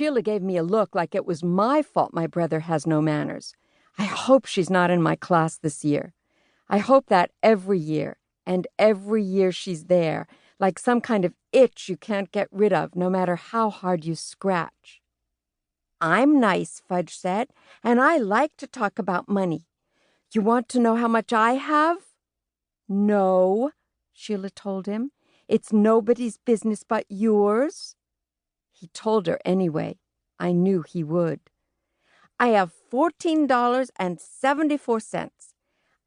Sheila gave me a look like it was my fault my brother has no manners. I hope she's not in my class this year. I hope that every year, and every year she's there, like some kind of itch you can't get rid of, no matter how hard you scratch. I'm nice, Fudge said, and I like to talk about money. You want to know how much I have? No, Sheila told him. It's nobody's business but yours. He told her anyway. I knew he would. I have $14.74.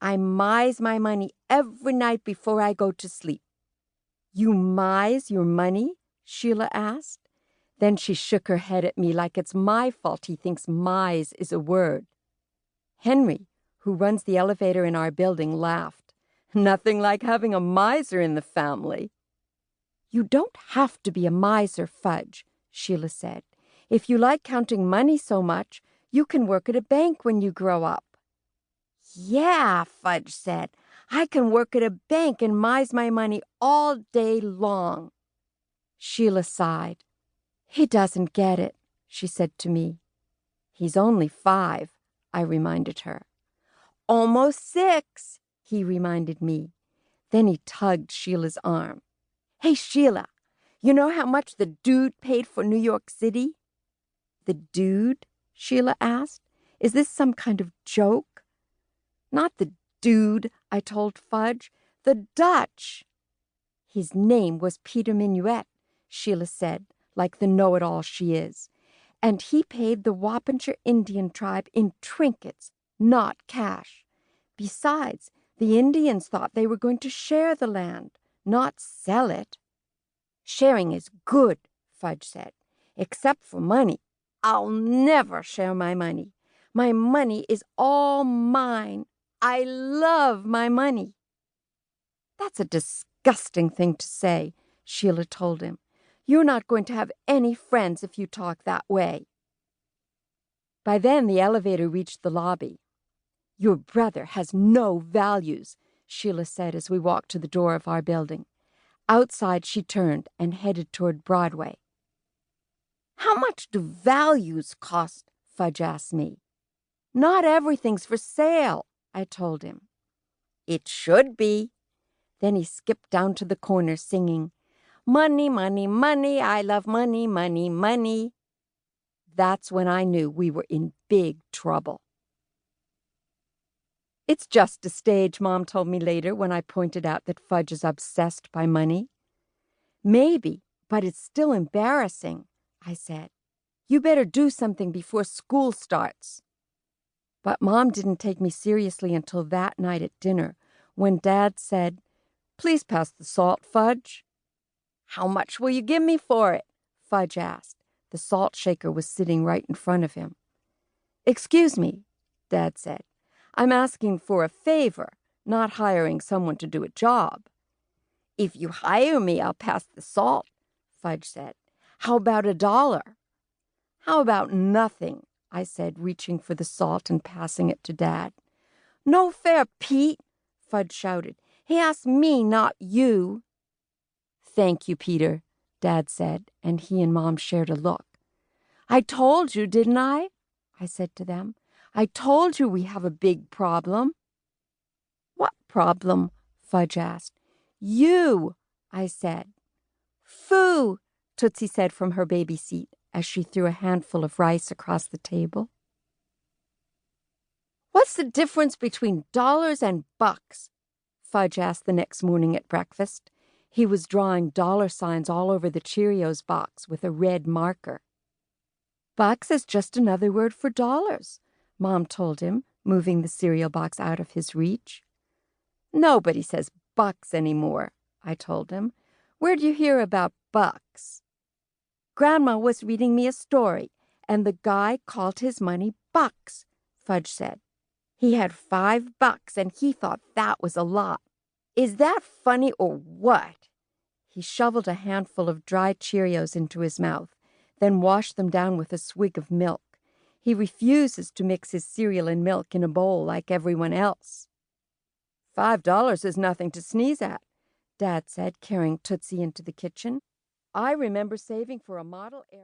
I mize my money every night before I go to sleep. You mize your money? Sheila asked. Then she shook her head at me like it's my fault he thinks mize is a word. Henry, who runs the elevator in our building, laughed. Nothing like having a miser in the family. You don't have to be a miser, Fudge, Sheila said. If you like counting money so much, you can work at a bank when you grow up. Yeah, Fudge said. I can work at a bank and mize my money all day long. Sheila sighed. He doesn't get it, she said to me. He's only 5, I reminded her. Almost 6, he reminded me. Then he tugged Sheila's arm. Hey, Sheila, you know how much the dude paid for New York City? The dude? Sheila asked. Is this some kind of joke? Not the dude, I told Fudge. The Dutch. His name was Peter Minuet, Sheila said, like the know-it-all she is. And he paid the Wappinger Indian tribe in trinkets, not cash. Besides, the Indians thought they were going to share the land, not sell it. Sharing is good, Fudge said, except for money. I'll never share my money. My money is all mine. I love my money. That's a disgusting thing to say, Sheila told him. You're not going to have any friends if you talk that way. By then, the elevator reached the lobby. Your brother has no values, Sheila said as we walked to the door of our building. Outside, she turned and headed toward Broadway. How much do values cost? Fudge asked me. Not everything's for sale, I told him. It should be. Then he skipped down to the corner singing, Money, money, money, I love money, money, money. That's when I knew we were in big trouble. It's just a stage, Mom told me later when I pointed out that Fudge is obsessed by money. Maybe, but it's still embarrassing, I said. You better do something before school starts. But Mom didn't take me seriously until that night at dinner, when Dad said, Please pass the salt, Fudge. How much will you give me for it? Fudge asked. The salt shaker was sitting right in front of him. Excuse me, Dad said. I'm asking for a favor, not hiring someone to do a job. If you hire me, I'll pass the salt, Fudge said. How about $1? How about nothing? I said, reaching for the salt and passing it to Dad. No fair, Pete, Fudge shouted. He asked me, not you. Thank you, Peter, Dad said, and he and Mom shared a look. I told you, didn't I? I said to them. I told you we have a big problem. What problem? Fudge asked. You, I said. Phoo, Tootsie said from her baby seat as she threw a handful of rice across the table. What's the difference between dollars and bucks? Fudge asked the next morning at breakfast. He was drawing $signs all over the Cheerios box with a red marker. Bucks is just another word for dollars, Mom told him, moving the cereal box out of his reach. Nobody says bucks anymore, I told him. Where'd you hear about bucks? Grandma was reading me a story, and the guy called his money bucks, Fudge said. He had $5, and he thought that was a lot. Is that funny or what? He shoveled a handful of dry Cheerios into his mouth, then washed them down with a swig of milk. He refuses to mix his cereal and milk in a bowl like everyone else. $5 is nothing to sneeze at, Dad said, carrying Tootsie into the kitchen. I remember saving for a model airplane.